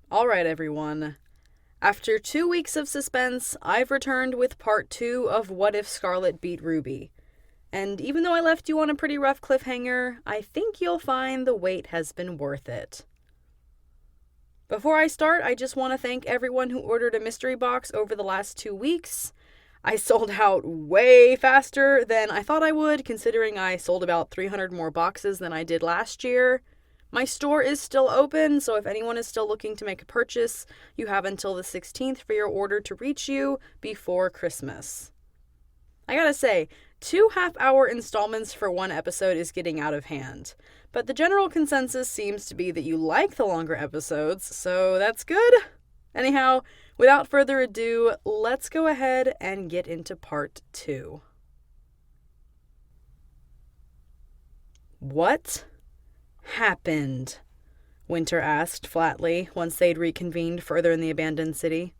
Alright, everyone. After 2 weeks of suspense, I've returned with part 2 of What If Scarlet Beat Ruby. And even though I left you on a pretty rough cliffhanger, I think you'll find the wait has been worth it. Before I start, I just want to thank everyone who ordered a mystery box over the last 2 weeks. I sold out way faster than I thought I would, considering I sold about 300 more boxes than I did last year. My store is still open, so if anyone is still looking to make a purchase, you have until the 16th for your order to reach you before Christmas. I gotta say, 2 half-hour installments for one episode is getting out of hand, but the general consensus seems to be that you like the longer episodes, so that's good. Anyhow, without further ado, let's go ahead and get into part 2. What happened? Winter asked flatly once they'd reconvened further in the abandoned city.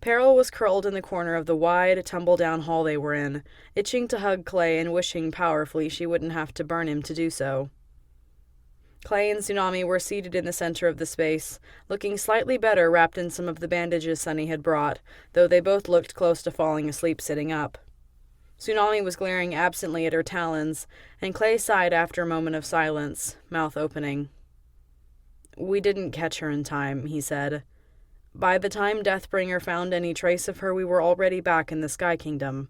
Peril was curled in the corner of the wide, tumble-down hall they were in, itching to hug Clay and wishing powerfully she wouldn't have to burn him to do so. Clay and Tsunami were seated in the center of the space, looking slightly better wrapped in some of the bandages Sunny had brought, though they both looked close to falling asleep sitting up. Tsunami was glaring absently at her talons, and Clay sighed after a moment of silence, mouth opening. "We didn't catch her in time," he said. "By the time Deathbringer found any trace of her, we were already back in the Sky Kingdom.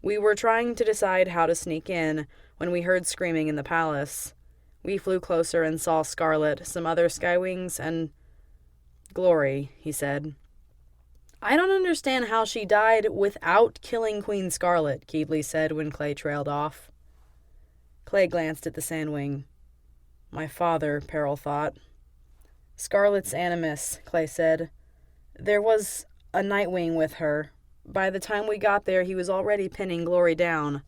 We were trying to decide how to sneak in when we heard screaming in the palace. We flew closer and saw Scarlet, some other Skywings, and Glory," he said. "I don't understand how she died without killing Queen Scarlet," Keebly said when Clay trailed off. Clay glanced at the Sandwing. "My father," Peril thought. "Scarlet's animus," Clay said. "There was a Nightwing with her. By the time we got there, he was already pinning Glory down.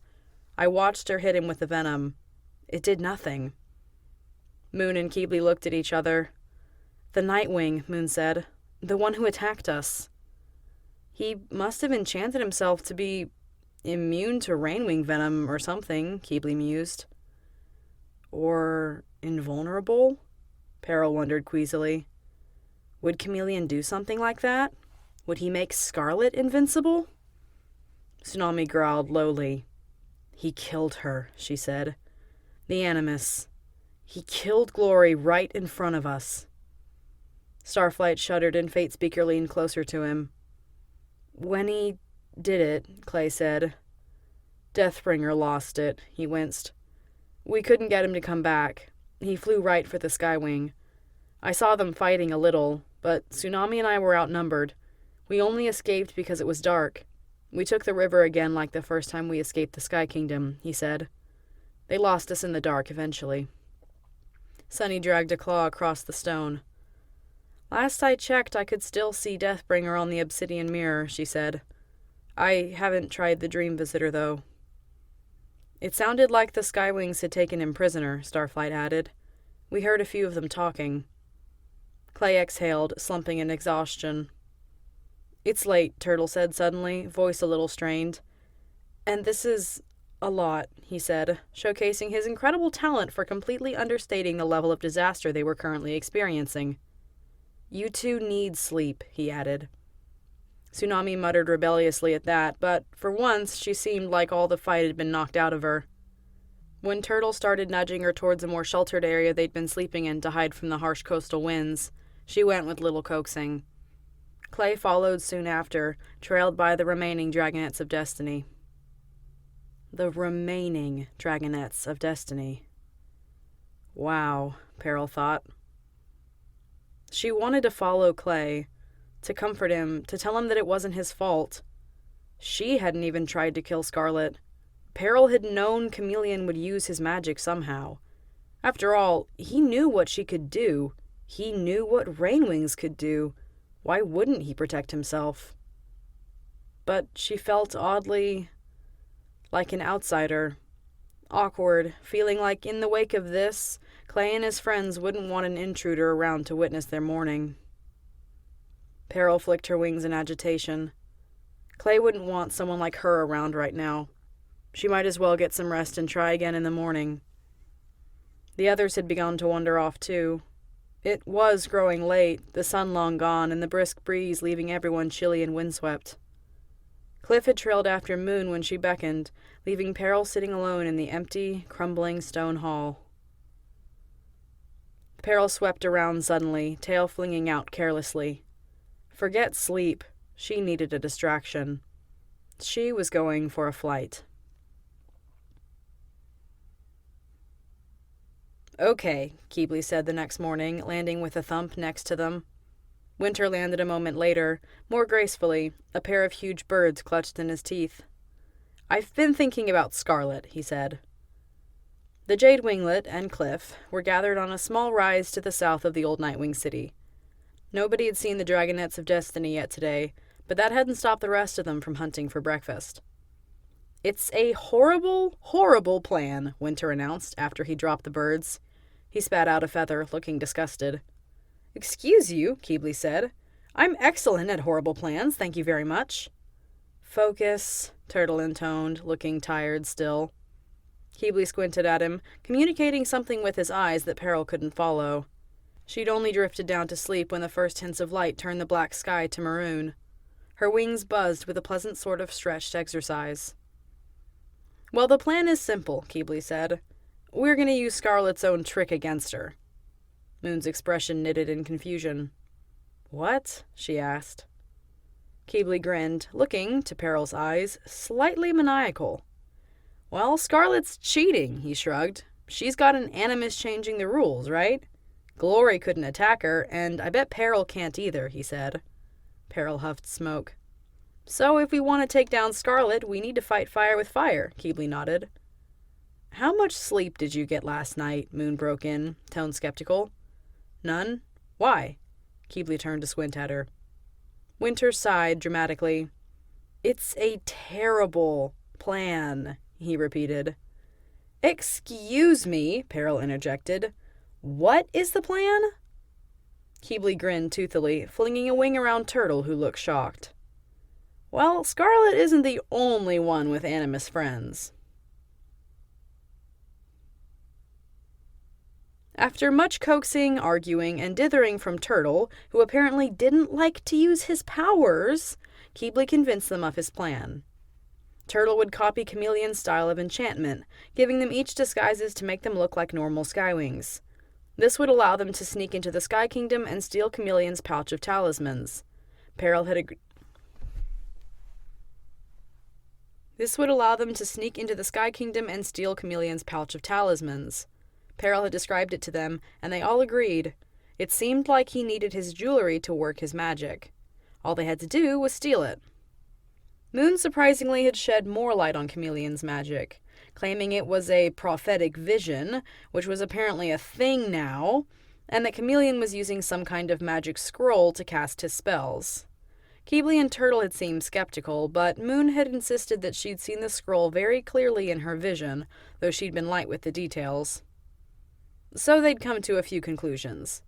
I watched her hit him with the venom. It did nothing." Moon and Keebly looked at each other. "The Nightwing," Moon said. "The one who attacked us." "He must have enchanted himself to be immune to Rainwing venom or something," Keebly mused. "Or invulnerable?" Peril wondered queasily. "Would Chameleon do something like that? Would he make Scarlet invincible?" Tsunami growled lowly. "He killed her," she said. "The Animus. He killed Glory right in front of us." Starflight shuddered and Fate Speaker leaned closer to him. "When he did it," Clay said, "Deathbringer lost it," he winced. "We couldn't get him to come back. He flew right for the Skywing. I saw them fighting a little, but Tsunami and I were outnumbered. We only escaped because it was dark. We took the river again like the first time we escaped the Sky Kingdom," he said. "They lost us in the dark eventually." Sunny dragged a claw across the stone. "Last I checked, I could still see Deathbringer on the obsidian mirror," she said. "I haven't tried the Dream Visitor, though." "It sounded like the Skywings had taken him prisoner," Starflight added. "We heard a few of them talking." Clay exhaled, slumping in exhaustion. "It's late," Turtle said suddenly, voice a little strained. "And this is a lot," he said, showcasing his incredible talent for completely understating the level of disaster they were currently experiencing. "You two need sleep," he added. Tsunami muttered rebelliously at that, but for once she seemed like all the fight had been knocked out of her. When Turtle started nudging her towards a more sheltered area they'd been sleeping in to hide from the harsh coastal winds, she went with little coaxing. Clay followed soon after, trailed by the remaining Dragonets of Destiny. The remaining Dragonets of Destiny. Wow, Peril thought. She wanted to follow Clay, to comfort him, to tell him that it wasn't his fault. She hadn't even tried to kill Scarlet. Peril had known Chameleon would use his magic somehow. After all, he knew what she could do. He knew what Rainwings could do. Why wouldn't he protect himself? But she felt oddly like an outsider. Awkward, feeling like in the wake of this, Clay and his friends wouldn't want an intruder around to witness their mourning. Peril flicked her wings in agitation. Clay wouldn't want someone like her around right now. She might as well get some rest and try again in the morning. The others had begun to wander off too. It was growing late, the sun long gone, and the brisk breeze leaving everyone chilly and windswept. Cliff had trailed after Moon when she beckoned, leaving Peril sitting alone in the empty, crumbling stone hall. Peril swept around suddenly, tail flinging out carelessly. Forget sleep. She needed a distraction. She was going for a flight. Okay, Keebley said the next morning, landing with a thump next to them. Winter landed a moment later, more gracefully, a pair of huge birds clutched in his teeth. I've been thinking about Scarlet, he said. The Jade Winglet and Cliff were gathered on a small rise to the south of the old Nightwing City. Nobody had seen the Dragonets of Destiny yet today, but that hadn't stopped the rest of them from hunting for breakfast. It's a horrible, horrible plan, Winter announced after he dropped the birds. He spat out a feather, looking disgusted. Excuse you, Keebley said. I'm excellent at horrible plans, thank you very much. Focus, Turtle intoned, looking tired still. Keebley squinted at him, communicating something with his eyes that Peril couldn't follow. She'd only drifted down to sleep when the first hints of light turned the black sky to maroon. Her wings buzzed with a pleasant sort of stretched exercise. Well, the plan is simple, Keebley said. We're going to use Scarlet's own trick against her. Moon's expression knitted in confusion. What? She asked. Keebley grinned, looking, to Peril's eyes, slightly maniacal. Well, Scarlet's cheating, he shrugged. She's got an animus changing the rules, right? Glory couldn't attack her, and I bet Peril can't either, he said. Peril huffed smoke. So if we want to take down Scarlet, we need to fight fire with fire, Keebley nodded. How much sleep did you get last night? Moon broke in, tone skeptical. None? Why? Keebley turned to squint at her. Winter sighed dramatically. It's a terrible plan, he repeated. Excuse me, Peril interjected. What is the plan? Keebley grinned toothily, flinging a wing around Turtle, who looked shocked. Well, Scarlet isn't the only one with animus friends. After much coaxing, arguing, and dithering from Turtle, who apparently didn't like to use his powers, Keebley convinced them of his plan. Turtle would copy Chameleon's style of enchantment, giving them each disguises to make them look like normal Skywings. This would allow them to sneak into the Sky Kingdom and steal Chameleon's pouch of talismans. Peril had agreed. This would allow them to sneak into the Sky Kingdom and steal Chameleon's pouch of talismans. Peril had described it to them, and they all agreed. It seemed like he needed his jewelry to work his magic. All they had to do was steal it. Moon surprisingly had shed more light on Chameleon's magic, claiming it was a prophetic vision, which was apparently a thing now, and that Chameleon was using some kind of magic scroll to cast his spells. Keebley and Turtle had seemed skeptical, but Moon had insisted that she'd seen the scroll very clearly in her vision, though she'd been light with the details. So they'd come to a few conclusions.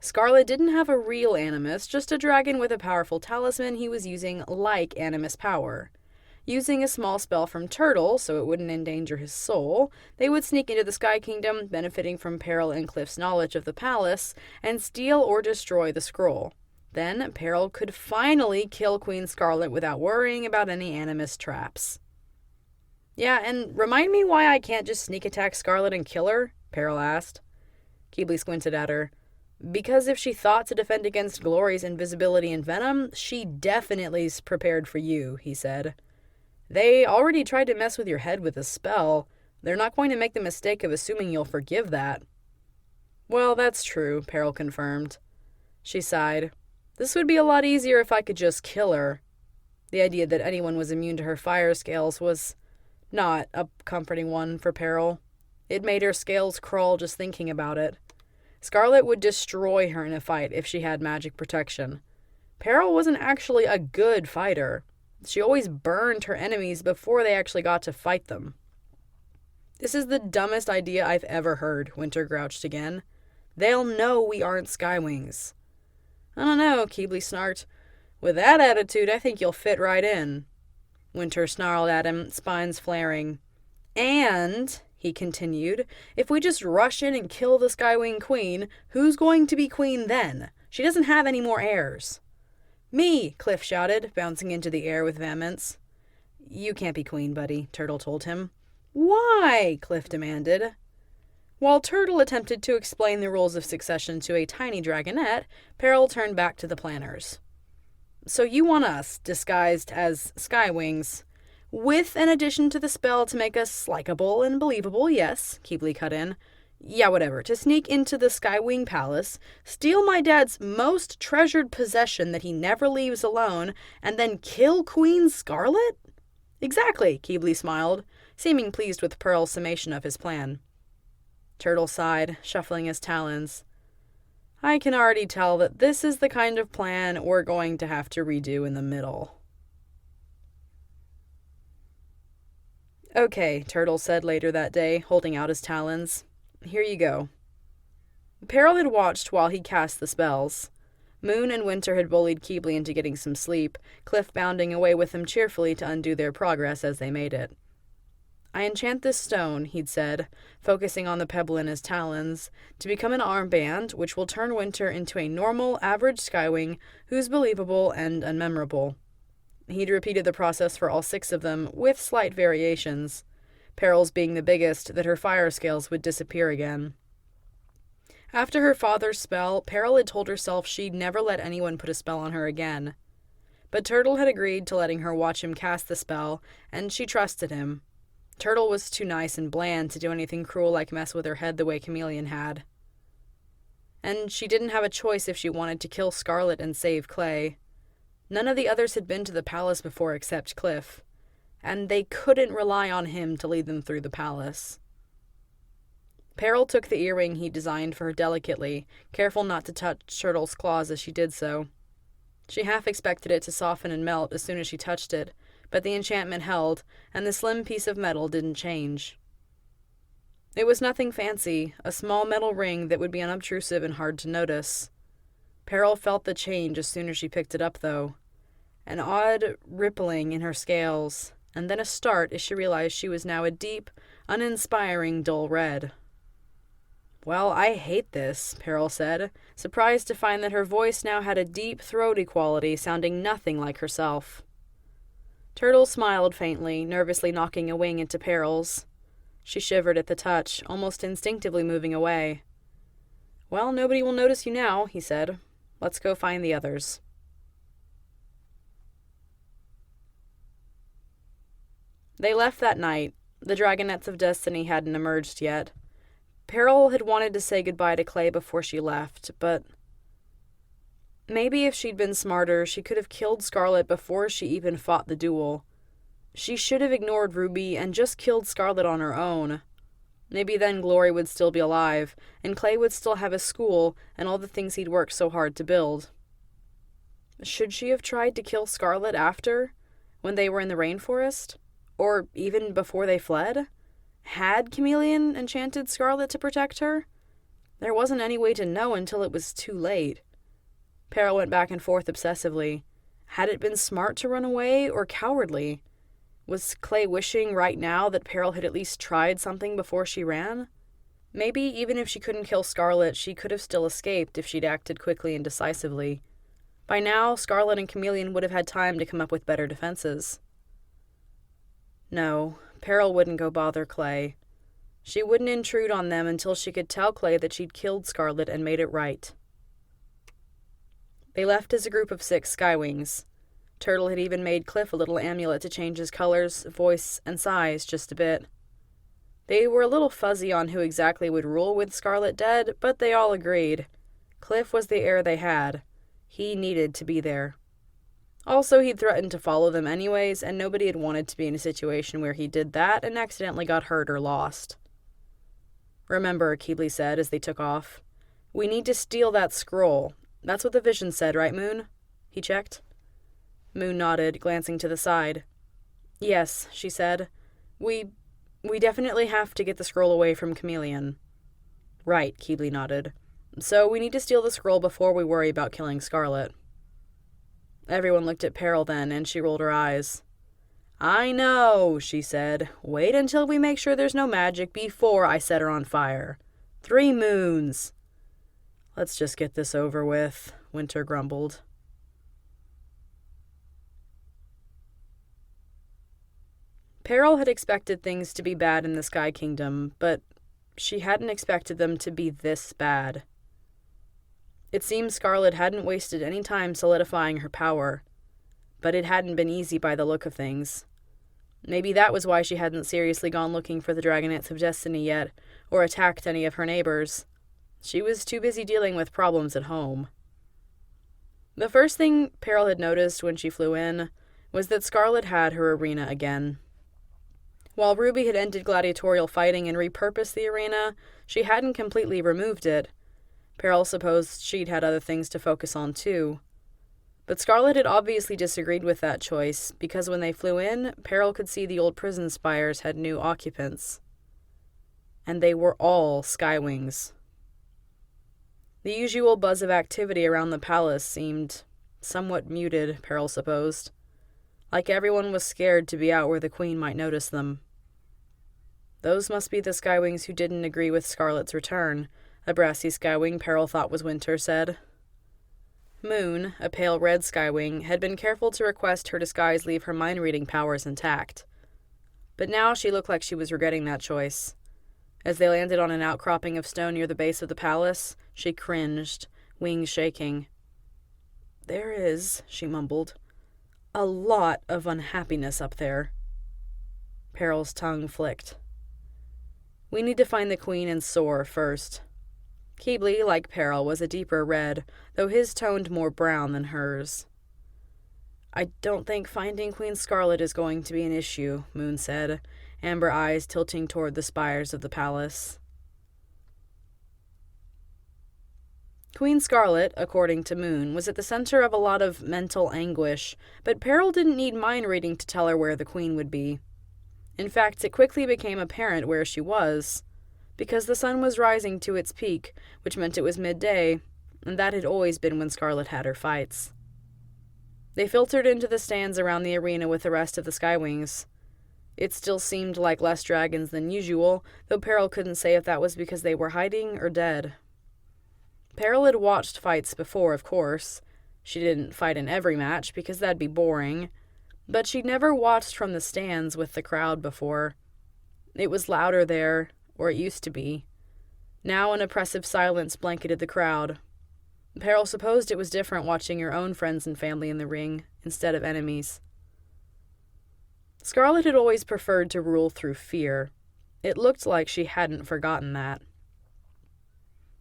Scarlet didn't have a real animus, just a dragon with a powerful talisman he was using like animus power. Using a small spell from Turtle, so it wouldn't endanger his soul, they would sneak into the Sky Kingdom, benefiting from Peril and Cliff's knowledge of the palace, and steal or destroy the scroll. Then Peril could finally kill Queen Scarlet without worrying about any animus traps. Yeah, and remind me why I can't just sneak attack Scarlet and kill her? Peril asked. Keebley squinted at her. Because if she thought to defend against Glory's invisibility and venom, she definitely's prepared for you, he said. They already tried to mess with your head with a spell. They're not going to make the mistake of assuming you'll forgive that. Well, that's true, Peril confirmed. She sighed. This would be a lot easier if I could just kill her. The idea that anyone was immune to her fire scales was not a comforting one for Peril. It made her scales crawl just thinking about it. Scarlet would destroy her in a fight if she had magic protection. Peril wasn't actually a good fighter. She always burned her enemies before they actually got to fight them. This is the dumbest idea I've ever heard, Winter grouched again. They'll know we aren't Skywings. I don't know, Keebley snarked. With that attitude, I think you'll fit right in. Winter snarled at him, spines flaring. And, he continued. "If we just rush in and kill the Skywing Queen, who's going to be queen then? She doesn't have any more heirs." "Me!" Cliff shouted, bouncing into the air with vehemence. "You can't be queen, buddy," Turtle told him. "Why?" Cliff demanded. While Turtle attempted to explain the rules of succession to a tiny dragonette, Peril turned back to the planners. "So you want us, disguised as Skywings, with an addition to the spell to make us likable and believable, yes," Keebly cut in. "Yeah, whatever. To sneak into the Skywing Palace, steal my dad's most treasured possession that he never leaves alone, and then kill Queen Scarlet?" "Exactly," Keebly smiled, seeming pleased with Pearl's summation of his plan. Turtle sighed, shuffling his talons. "I can already tell that this is the kind of plan we're going to have to redo in the middle." "Okay," Turtle said later that day, holding out his talons. "Here you go." Peril had watched while he cast the spells. Moon and Winter had bullied Keebly into getting some sleep, Cliff bounding away with them cheerfully to undo their progress as they made it. "I enchant this stone," he'd said, focusing on the pebble in his talons, "to become an armband, which will turn Winter into a normal, average Skywing who's believable and unmemorable." He'd repeated the process for all 6 of them, with slight variations. Peril's being the biggest, that her fire scales would disappear again. After her father's spell, Peril had told herself she'd never let anyone put a spell on her again. But Turtle had agreed to letting her watch him cast the spell, and she trusted him. Turtle was too nice and bland to do anything cruel like mess with her head the way Chameleon had. And she didn't have a choice if she wanted to kill Scarlet and save Clay. None of the others had been to the palace before except Cliff, and they couldn't rely on him to lead them through the palace. Peril took the earring he designed for her delicately, careful not to touch Turtle's claws as she did so. She half expected it to soften and melt as soon as she touched it, but the enchantment held, and the slim piece of metal didn't change. It was nothing fancy, a small metal ring that would be unobtrusive and hard to notice. Peril felt the change as soon as she picked it up, though. An odd rippling in her scales, and then a start as she realized she was now a deep, uninspiring dull red. "Well, I hate this," Peril said, surprised to find that her voice now had a deep, throaty quality, sounding nothing like herself. Turtle smiled faintly, nervously knocking a wing into Peril's. She shivered at the touch, almost instinctively moving away. "Well, nobody will notice you now," he said. "Let's go find the others." They left that night. The Dragonettes of Destiny hadn't emerged yet. Peril had wanted to say goodbye to Clay before she left, but maybe if she'd been smarter, she could have killed Scarlet before she even fought the duel. She should have ignored Ruby and just killed Scarlet on her own. Maybe then Glory would still be alive, and Clay would still have his school and all the things he'd worked so hard to build. Should she have tried to kill Scarlet after, when they were in the rainforest? Or even before they fled? Had Chameleon enchanted Scarlet to protect her? There wasn't any way to know until it was too late. Peril went back and forth obsessively. Had it been smart to run away, or cowardly? Was Clay wishing right now that Peril had at least tried something before she ran? Maybe even if she couldn't kill Scarlet, she could have still escaped if she'd acted quickly and decisively. By now, Scarlet and Chameleon would have had time to come up with better defenses. No, Peril wouldn't go bother Clay. She wouldn't intrude on them until she could tell Clay that she'd killed Scarlet and made it right. They left as a group of 6 Skywings. Turtle had even made Cliff a little amulet to change his colors, voice, and size just a bit. They were a little fuzzy on who exactly would rule with Scarlet dead, but they all agreed. Cliff was the heir they had. He needed to be there. Also, he'd threatened to follow them anyways, and nobody had wanted to be in a situation where he did that and accidentally got hurt or lost. "Remember," Keebly said as they took off, "we need to steal that scroll. That's what the vision said, right, Moon?" He checked. Moon nodded, glancing to the side. "Yes," she said. We definitely have to get the scroll away from Chameleon." "Right," Keebly nodded. "So we need to steal the scroll before we worry about killing Scarlet." Everyone looked at Peril then, and she rolled her eyes. I know, she said. Wait until we make sure there's no magic before I set her on fire. 3 moons. Let's just get this over with, Winter grumbled. Peril had expected things to be bad in the Sky Kingdom, but she hadn't expected them to be this bad. It seemed Scarlet hadn't wasted any time solidifying her power, but it hadn't been easy by the look of things. Maybe that was why she hadn't seriously gone looking for the Dragonets of Destiny yet, or attacked any of her neighbors. She was too busy dealing with problems at home. The first thing Peril had noticed when she flew in was that Scarlet had her arena again. While Ruby had ended gladiatorial fighting and repurposed the arena, she hadn't completely removed it. Peril supposed she'd had other things to focus on too. But Scarlet had obviously disagreed with that choice, because when they flew in, Peril could see the old prison spires had new occupants. And they were all Skywings. The usual buzz of activity around the palace seemed somewhat muted, Peril supposed. Like everyone was scared to be out where the Queen might notice them. Those must be the Skywings who didn't agree with Scarlet's return, a brassy Skywing Peril thought was Winter said. Moon, a pale red Skywing, had been careful to request her disguise leave her mind-reading powers intact. But now she looked like she was regretting that choice. As they landed on an outcropping of stone near the base of the palace, she cringed, wings shaking. There is, she mumbled, a lot of unhappiness up there. Peril's tongue flicked. We need to find the Queen and Soar first. Keebley, like Peril, was a deeper red, though his toned more brown than hers. I don't think finding Queen Scarlet is going to be an issue, Moon said, amber eyes tilting toward the spires of the palace. Queen Scarlet, according to Moon, was at the center of a lot of mental anguish, but Peril didn't need mind reading to tell her where the Queen would be. In fact, it quickly became apparent where she was, because the sun was rising to its peak, which meant it was midday, and that had always been when Scarlet had her fights. They filtered into the stands around the arena with the rest of the Skywings. It still seemed like less dragons than usual, though Peril couldn't say if that was because they were hiding or dead. Peril had watched fights before, of course. She didn't fight in every match, because that'd be boring. But she'd never watched from the stands with the crowd before. It was louder there, or it used to be. Now an oppressive silence blanketed the crowd. Peril supposed it was different watching your own friends and family in the ring, instead of enemies. Scarlet had always preferred to rule through fear. It looked like she hadn't forgotten that.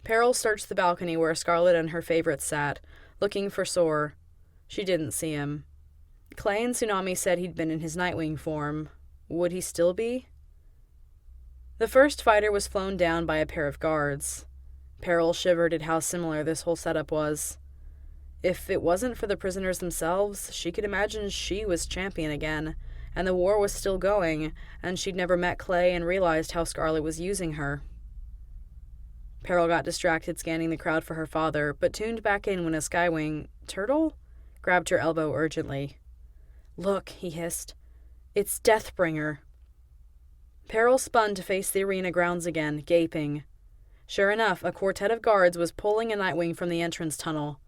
Peril searched the balcony where Scarlet and her favorites sat, looking for Soar. She didn't see him. Clay and Tsunami said he'd been in his Nightwing form. Would he still be? The first fighter was flown down by a pair of guards. Peril shivered at how similar this whole setup was. If it wasn't for the prisoners themselves, she could imagine she was champion again, and the war was still going, and she'd never met Clay and realized how Scarlet was using her. Peril got distracted scanning the crowd for her father, but tuned back in when a Skywing, Turtle, grabbed her elbow urgently. Look, he hissed. It's Deathbringer. Peril spun to face the arena grounds again, gaping. Sure enough, a quartet of guards was pulling a Nightwing from the entrance tunnel.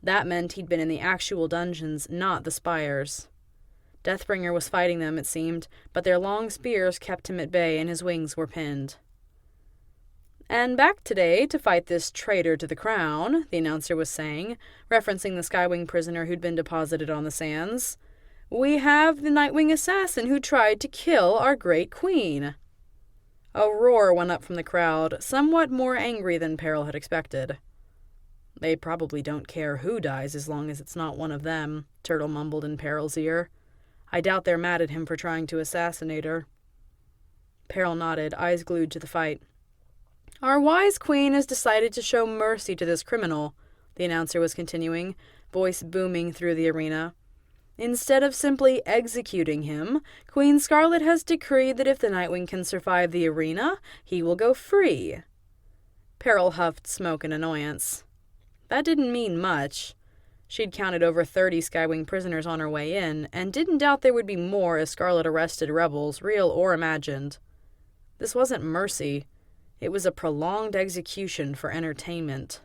That meant he'd been in the actual dungeons, not the spires. Deathbringer was fighting them, it seemed, but their long spears kept him at bay and his wings were pinned. And back today to fight this traitor to the crown, the announcer was saying, referencing the Skywing prisoner who'd been deposited on the sands. We have the Nightwing assassin who tried to kill our great queen. A roar went up from the crowd, somewhat more angry than Peril had expected. They probably don't care who dies as long as it's not one of them, Turtle mumbled in Peril's ear. I doubt they're mad at him for trying to assassinate her. Peril nodded, eyes glued to the fight. Our wise queen has decided to show mercy to this criminal, the announcer was continuing, voice booming through the arena. Instead of simply executing him, Queen Scarlet has decreed that if the Nightwing can survive the arena, he will go free. Peril huffed smoke in annoyance. That didn't mean much. She'd counted over 30 Skywing prisoners on her way in, and didn't doubt there would be more as Scarlet arrested rebels, real or imagined. This wasn't mercy. It was a prolonged execution for entertainment.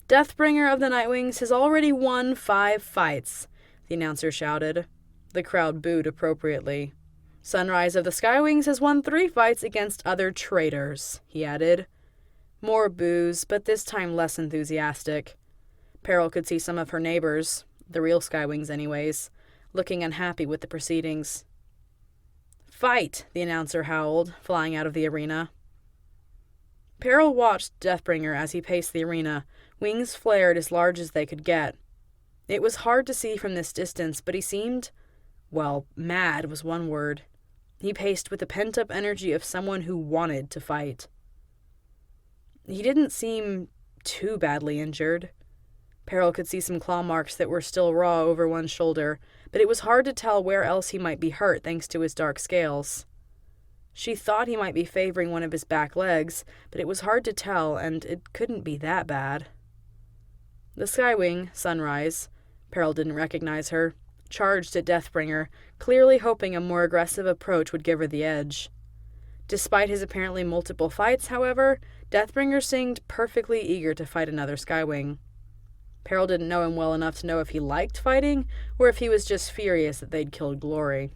"Deathbringer of the Nightwings has already won 5 fights," the announcer shouted. The crowd booed appropriately. "Sunrise of the Skywings has won 3 fights against other traitors," he added. More boos, but this time less enthusiastic. Peril could see some of her neighbors, the real Skywings anyways, looking unhappy with the proceedings. "Fight!" the announcer howled, flying out of the arena. Peril watched Deathbringer as he paced the arena, wings flared as large as they could get. It was hard to see from this distance, but he seemed, well, mad was one word. He paced with the pent-up energy of someone who wanted to fight. He didn't seem too badly injured. Peril could see some claw marks that were still raw over one shoulder, but it was hard to tell where else he might be hurt thanks to his dark scales. She thought he might be favoring one of his back legs, but it was hard to tell, and it couldn't be that bad. The Skywing, Sunrise, Peril didn't recognize her, charged at Deathbringer, clearly hoping a more aggressive approach would give her the edge. Despite his apparently multiple fights, however, Deathbringer seemed perfectly eager to fight another Skywing. Peril didn't know him well enough to know if he liked fighting, or if he was just furious that they'd killed Glory.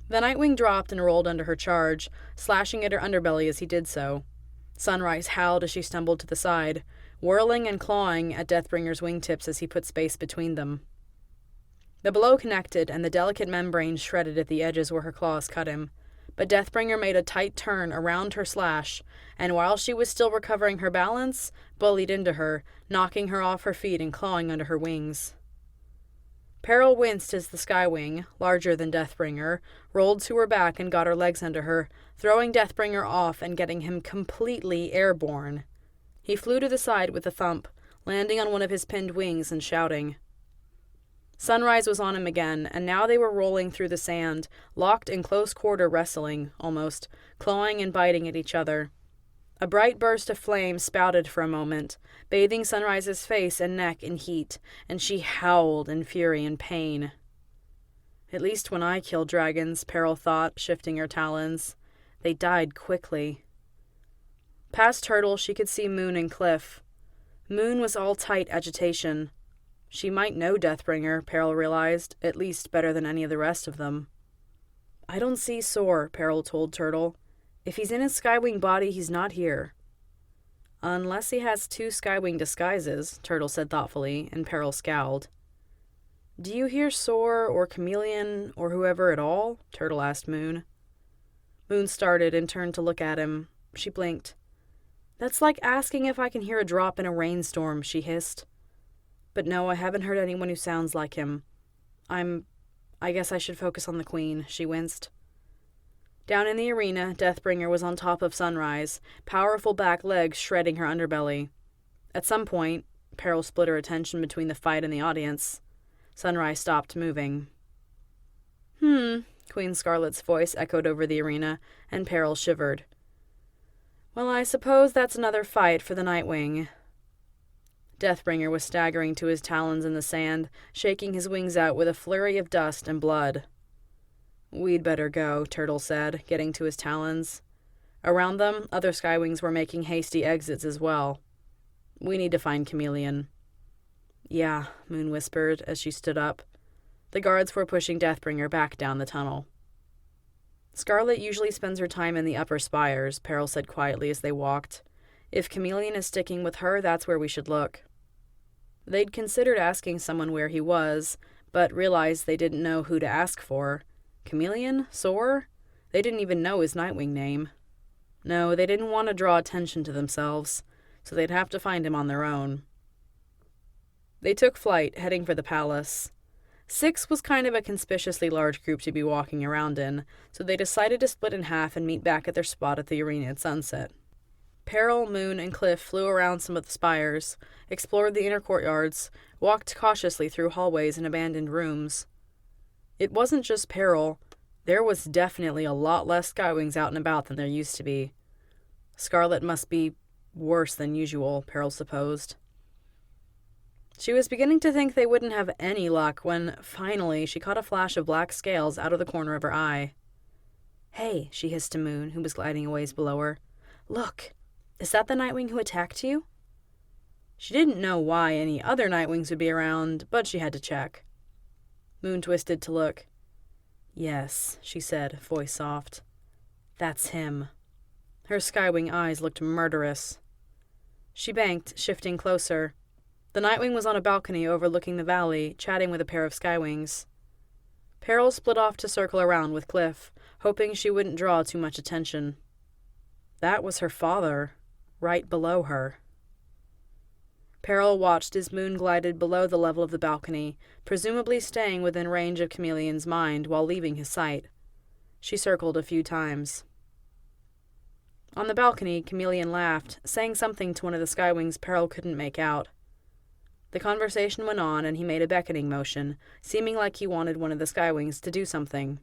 The Nightwing dropped and rolled under her charge, slashing at her underbelly as he did so. Sunrise howled as she stumbled to the side, whirling and clawing at Deathbringer's wingtips as he put space between them. The blow connected, and the delicate membrane shredded at the edges where her claws cut him, but Deathbringer made a tight turn around her slash, and while she was still recovering her balance, bullied into her, knocking her off her feet and clawing under her wings. Peril winced as the Skywing, larger than Deathbringer, rolled to her back and got her legs under her, throwing Deathbringer off and getting him completely airborne. He flew to the side with a thump, landing on one of his pinned wings and shouting. Sunrise was on him again, and now they were rolling through the sand, locked in close quarter wrestling, almost, clawing and biting at each other. A bright burst of flame spouted for a moment, bathing Sunrise's face and neck in heat, and she howled in fury and pain. At least when I kill dragons, Peril thought, shifting her talons. They died quickly. Past Turtle, she could see Moon and Cliff. Moon was all tight agitation. She might know Deathbringer, Peril realized, at least better than any of the rest of them. "I don't see Soar," Peril told Turtle. "If he's in his Skywing body, he's not here." "Unless he has 2 Skywing disguises," Turtle said thoughtfully, and Peril scowled. "Do you hear Soar or Chameleon or whoever at all?" Turtle asked Moon. Moon started and turned to look at him. She blinked. "That's like asking if I can hear a drop in a rainstorm," she hissed. "But no, I haven't heard anyone who sounds like him. I guess I should focus on the Queen," she winced. Down in the arena, Deathbringer was on top of Sunrise, powerful back legs shredding her underbelly. At some point, Peril split her attention between the fight and the audience. Sunrise stopped moving. Queen Scarlet's voice echoed over the arena, and Peril shivered. "Well, I suppose that's another fight for the Nightwing." Deathbringer was staggering to his talons in the sand, shaking his wings out with a flurry of dust and blood. "We'd better go," Turtle said, getting to his talons. Around them, other Skywings were making hasty exits as well. "We need to find Chameleon." "Yeah," Moon whispered as she stood up. The guards were pushing Deathbringer back down the tunnel. "Scarlet usually spends her time in the upper spires," Peril said quietly as they walked. "If Chameleon is sticking with her, that's where we should look." They'd considered asking someone where he was, but realized they didn't know who to ask for. Chameleon? Soar? They didn't even know his Nightwing name. No, they didn't want to draw attention to themselves, so they'd have to find him on their own. They took flight, heading for the palace. 6 was kind of a conspicuously large group to be walking around in, so they decided to split in half and meet back at their spot at the arena at sunset. Peril, Moon, and Cliff flew around some of the spires, explored the inner courtyards, walked cautiously through hallways and abandoned rooms. It wasn't just Peril. There was definitely a lot less Skywings out and about than there used to be. Scarlet must be worse than usual, Peril supposed. She was beginning to think they wouldn't have any luck when, finally, she caught a flash of black scales out of the corner of her eye. "Hey," she hissed to Moon, who was gliding a ways below her. "Look, is that the Nightwing who attacked you?" She didn't know why any other Nightwings would be around, but she had to check. Moon twisted to look. "Yes," she said, voice soft. "That's him." Her Skywing eyes looked murderous. She banked, shifting closer. The Nightwing was on a balcony overlooking the valley, chatting with a pair of Skywings. Peril split off to circle around with Cliff, hoping she wouldn't draw too much attention. That was her father, right below her. Peril watched as Moon glided below the level of the balcony, presumably staying within range of Chameleon's mind while leaving his sight. She circled a few times. On the balcony, Chameleon laughed, saying something to one of the Skywings Peril couldn't make out. The conversation went on, and he made a beckoning motion, seeming like he wanted one of the Skywings to do something.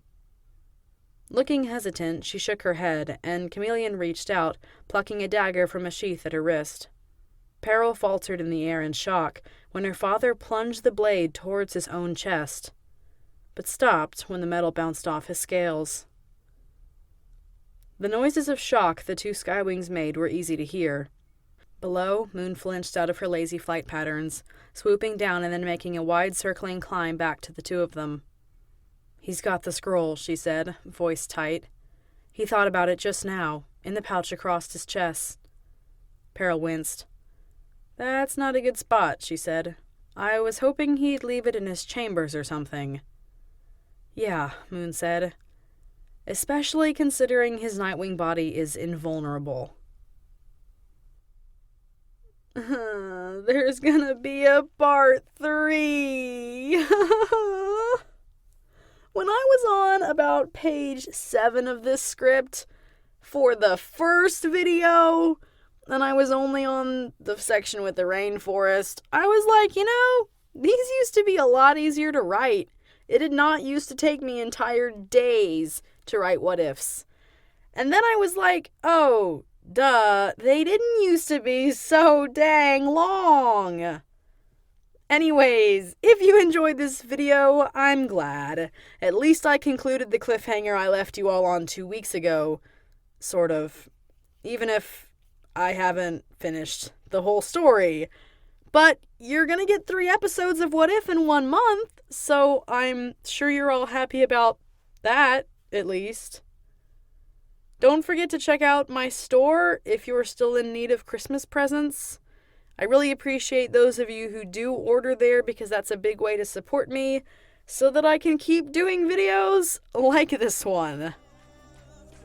Looking hesitant, she shook her head, and Chameleon reached out, plucking a dagger from a sheath at her wrist. Peril faltered in the air in shock when her father plunged the blade towards his own chest, but stopped when the metal bounced off his scales. The noises of shock the two Skywings made were easy to hear. Below, Moon flinched out of her lazy flight patterns, swooping down and then making a wide circling climb back to the two of them. "He's got the scroll," she said, voice tight. "He thought about it just now, in the pouch across his chest." Peril winced. "That's not a good spot," she said. "I was hoping he'd leave it in his chambers or something." "Yeah," Moon said. "Especially considering his Nightwing body is invulnerable." There's gonna be a part 3. When I was on about page 7 of this script for the first video, and I was only on the section with the rainforest, I was like, these used to be a lot easier to write. It did not used to take me entire days to write what ifs. And then I was like, oh, duh, they didn't used to be so dang long. Anyways, if you enjoyed this video, I'm glad. At least I concluded the cliffhanger I left you all on 2 weeks ago. Sort of. Even if I haven't finished the whole story. But you're gonna get 3 episodes of What If in 1 month, so I'm sure you're all happy about that, at least. Don't forget to check out my store if you're still in need of Christmas presents. I really appreciate those of you who do order there because that's a big way to support me so that I can keep doing videos like this one.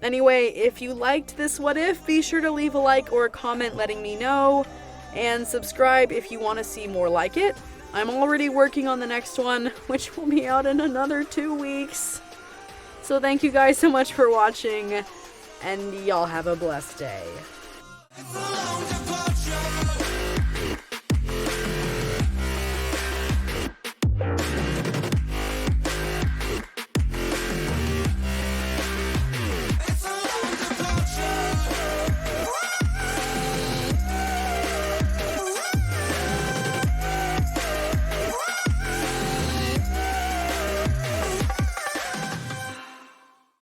Anyway, if you liked this What If, be sure to leave a like or a comment letting me know, and subscribe if you want to see more like it. I'm already working on the next one, which will be out in another 2 weeks. So thank you guys so much for watching, and y'all have a blessed day.